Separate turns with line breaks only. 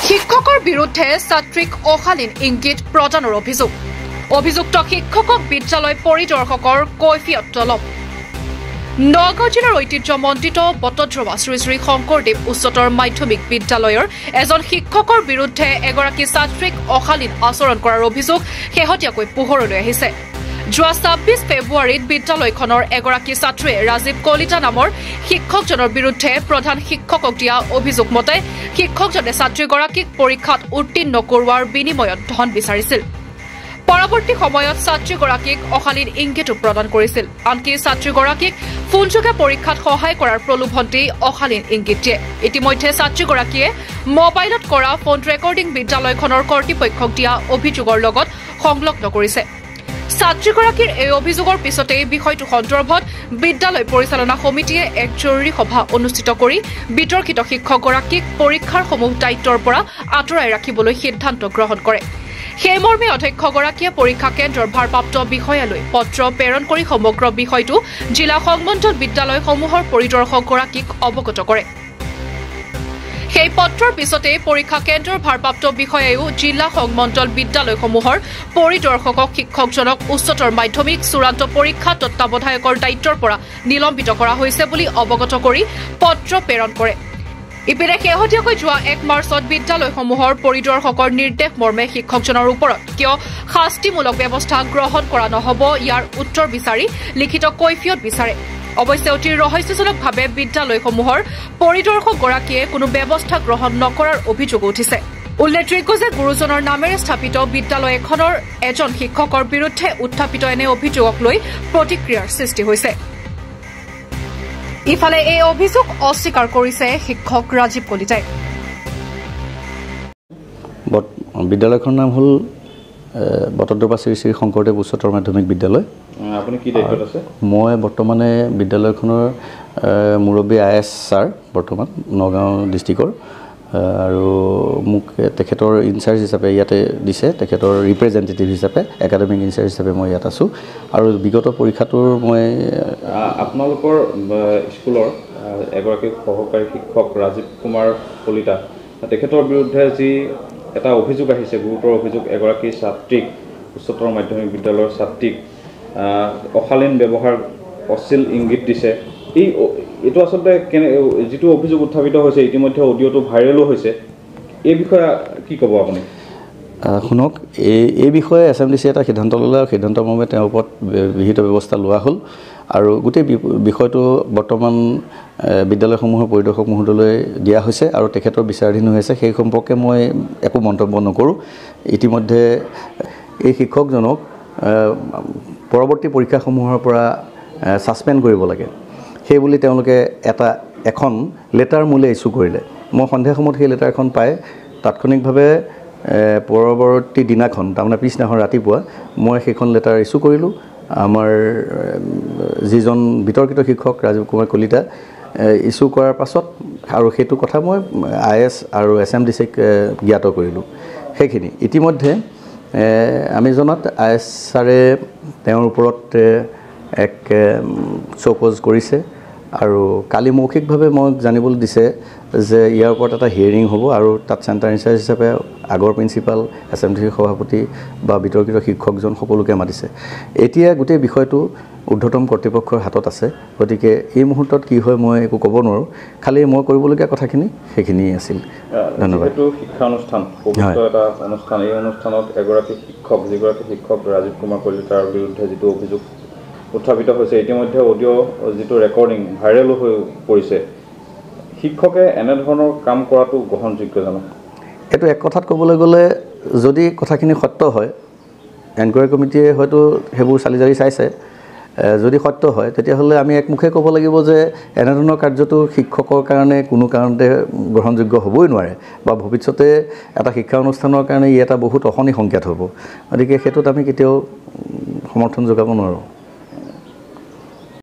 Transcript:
শিক্ষকৰ বিৰুদ্ধে ছাত্ৰীক অশালীন ইংগিত প্ৰদানৰ অভিযোগ অভিযুক্ত শিক্ষকক বিদ্যালয় পৰিদৰ্শকৰ কৈফিয়ত তলব নগাঁও জিলাৰ ঐতিহ্যমণ্ডিত বটদ্ৰৱা শ্ৰী শ্ৰী শংকৰদেৱ উচ্চতৰ মাধ্যমিক বিদ্যালয়ৰ এজন শিক্ষকৰ বিৰুদ্ধে এগৰাকী ছাত্ৰীক অশালীন আচৰণ কৰাৰ অভিযোগ শেহতীয়াকৈ পোহৰলৈ আহিছে যোৱা ২৬ ফেব্ৰুৱাৰীত বিদ্যালয়খনৰ এগৰাকী ছাত্ৰীয়ে ৰাজীৱ কলিতা নামৰ শিক্ষকজনৰ বিৰুদ্ধে প্ৰধান শিক্ষকক দিয়া অভিযোগ মতে শিক্ষকজনে ছাত্ৰীগৰাকীক পৰীক্ষাত উত্তীৰ্ণ কৰোৱাৰ বিনিময়ত ধন বিচাৰিছিল পৰৱৰ্তী সময়ত ছাত্ৰীগৰাকীক অশালীন ইংগিতো প্ৰদান কৰিছিল আনকি ছাত্ৰীগৰাকীক ফোনযোগে পৰীক্ষাত সহায় কৰাৰ প্ৰলোভন দি অশালীন ইংগিত দিয়ে ইতিমধ্যে ছাত্ৰীগৰাকীয়ে মোবাইলত কৰা ফোন ৰেকৰ্ডিং বিদ্যালয়খনৰ কৰ্তৃপক্ষক দিয়া অভিযোগৰ লগত সংলগ্ন কৰিছে ছাত্ৰীগৰাকীৰ এই অভিযোগৰ পিছতে বিষয়টো সন্দৰ্ভত বিদ্যালয় পৰিচালনা সমিতিয়ে এক জৰুৰী সভা অনুষ্ঠিত কৰি বিতৰ্কিত শিক্ষকগৰাকীক পৰীক্ষাৰ সমূহ দায়িত্বৰ পৰা আঁতৰাই ৰাখিবলৈ সিদ্ধান্ত গ্ৰহণ কৰে সেই মৰ্মে অধ্যক্ষগৰাকীয়ে পৰীক্ষা কেন্দ্ৰৰ ভাৰপ্ৰাপ্ত বিষয়ালৈ পত্ৰ প্ৰেৰণ কৰি সমগ্ৰ বিষয়টো জিলা সংমণ্ডল বিদ্যালয়সমূহৰ পৰিদৰ্শকগৰাকীক অৱগত কৰে সেই পত্ৰৰ পিছতে পৰীক্ষা কেন্দ্ৰৰ ভাৰপ্ৰাপ্ত বিষয়ায়ো জিলা সংমণ্ডল বিদ্যালয়সমূহৰ পৰিদৰ্শকক শিক্ষকজনক উচ্চতৰ মাধ্যমিক চূড়ান্ত পৰীক্ষা তত্ত্বাৱধায়কৰ দায়িত্বৰ পৰা নিলম্বিত কৰা হৈছে বুলি অৱগত কৰি পত্ৰ প্ৰেৰণ কৰে ইপিনে শেহতীয়াকৈ যোৱা ১ মাৰ্চত বিদ্যালয়সমূহৰ পৰিদৰ্শকৰ নিৰ্দেশ মৰ্মে শিক্ষকজনৰ ওপৰত কিয় শাস্তিমূলক ব্যৱস্থা গ্ৰহণ কৰা নহ'ব ইয়াৰ উত্তৰ বিচাৰি লিখিত কৈফিয়ত বিচাৰে অৱশ্যে অতি ৰহস্যজনকভাৱে বিদ্যালয়সমূহৰ পৰিদৰ্শকগৰাকীয়ে কোনো ব্যৱস্থা গ্ৰহণ নকৰাৰ অভিযোগ উঠিছে উল্লেখযোগ্য যে গুৰুজনৰ নামেৰে স্থাপিত বিদ্যালয় এখনৰ এজন শিক্ষকৰ বিৰুদ্ধে উত্থাপিত এনে অভিযোগক লৈ প্ৰতিক্ৰিয়াৰ সৃষ্টি হৈছে ইফালে এই অভিযোগ অস্বীকাৰ কৰিছে শিক্ষক ৰাজীৱ কলিতাই
বিদ্যালয়খনৰ নাম হ'ল বটদ্ৰৱা শ্ৰী শ্ৰী শংকৰদেৱ উচ্চতৰ মাধ্যমিক বিদ্যালয়
আপুনি কি দায়িত্বত আছে
মই বৰ্তমানে বিদ্যালয়খনৰ মুৰব্বী আইএছ ছাৰ বৰ্তমান নগাঁও ডিষ্ট্ৰিক্টৰ আৰু মোক তেখেতৰ ইনচাৰ্জ হিচাপে ইয়াতে দিছে তেখেতৰ ৰিপ্ৰেজেণ্টেটিভ হিচাপে একাডেমিক ইনচাৰ্জ হিচাপে মই ইয়াত আছোঁ আৰু বিগত পৰীক্ষাটোৰ মই
আপোনালোকৰ স্কুলৰ এগৰাকী সহকাৰী শিক্ষক ৰাজীৱ কুমাৰ কলিতা তেখেতৰ বিৰুদ্ধে যি এটা অভিযোগ আহিছে গুৰুতৰ অভিযোগ এগৰাকী ছাত্ৰীক উচ্চতৰ মাধ্যমিক বিদ্যালয়ৰ ছাত্ৰীক অশালীন ব্যৱহাৰ অশ্লীল ইংগিত দিছে এইটো আচলতে যিটো অভিযোগ উত্থাপিত হৈছে ইতিমধ্যে অডিঅ'টো ভাইৰেলো হৈছে এই বিষয়ে কি ক'ব আপুনি
শুনক এই বিষয়ে SMDC এটা সিদ্ধান্ত ল'লে আৰু সিদ্ধান্ত মৰ্মে তেওঁৰ ওপৰত বিহিত ব্যৱস্থা লোৱা হ'ল আৰু গোটেই বিষয়টো বৰ্তমান বিদ্যালয়সমূহৰ পৰিদৰ্শক মহোদয়লৈ দিয়া হৈছে আৰু তেখেতৰ বিচাৰাধীন হৈ আছে সেই সম্পৰ্কে মই একো মন্তব্য নকৰোঁ ইতিমধ্যে এই শিক্ষকজনক পৰৱৰ্তী পৰীক্ষাসমূহৰ পৰা ছাছপেণ্ড কৰিব লাগে সেই বুলি তেওঁলোকে এখন লেটাৰ মোলে ইছ্যু কৰিলে মই সন্ধিয়া সময়ত সেই লেটাৰখন পাই তাৎক্ষণিকভাৱে পৰৱৰ্তী দিনাখন তাৰমানে পিছদিনাখন ৰাতিপুৱা মই সেইখন লেটাৰ ইছ্যু কৰিলোঁ আমাৰ যিজন বিতৰ্কিত শিক্ষক ৰাজীৱ কুমাৰ কলিতা ইছ্যু কৰাৰ পাছত আৰু সেইটো কথা মই IS আৰু SMDCক জ্ঞাত কৰিলোঁ সেইখিনি ইতিমধ্যে আমি জনাত IS ছাৰে তেওঁৰ ওপৰত এক চকজ কৰিছে আৰু কালি মৌখিকভাৱে মই জানিবলৈ দিছে যে ইয়াৰ ওপৰত এটা হিয়াৰিং হ'ব আৰু তাত চেণ্টাৰ ইনচাৰ্জ হিচাপে আগৰ প্ৰিন্সিপাল SMDC সভাপতি বা বিতৰ্কিত শিক্ষকজন সকলোকে মাতিছে এতিয়া গোটেই বিষয়টো ঊৰ্ধ্বতম কৰ্তৃপক্ষৰ হাতত আছে গতিকে এই মুহূৰ্তত কি হয় মই একো ক'ব নোৱাৰোঁ খালি মই কৰিবলগীয়া কথাখিনি সেইখিনি আছিল ধন্যবাদ
এইটো শিক্ষা অনুষ্ঠান পবিত্ৰ এটা অনুষ্ঠান এই অনুষ্ঠানত এগৰাকী যিগৰাকী শিক্ষক ৰাজীৱ কুমাৰ কলিতাৰ বিৰুদ্ধে যিটো অভিযোগ উত্থাপিত হৈছে ইতিমধ্যে অডিঅ' যিটো ৰেকৰ্ডিং ভাইৰেলো হৈ পৰিছে শিক্ষকে এনেধৰণৰ কাম কৰাটো গ্ৰহণযোগ্য জানো
এইটো এক কথাত ক'বলৈ গ'লে যদি কথাখিনি সত্য হয় এনকুৱাৰী কমিটিয়ে হয়তো সেইবোৰ চালি জাৰি চাইছে যদি সত্য হয় তেতিয়াহ'লে আমি একমুখে ক'ব লাগিব যে এনেধৰণৰ কাৰ্যটো শিক্ষকৰ কাৰণে কোনো কাৰণতে গ্ৰহণযোগ্য হ'বই নোৱাৰে বা ভৱিষ্যতে এটা শিক্ষা অনুষ্ঠানৰ কাৰণে ই এটা বহুত অশনি সংকেত হ'ব গতিকে সেইটোত আমি কেতিয়াও সমৰ্থন যোগাব নোৱাৰোঁ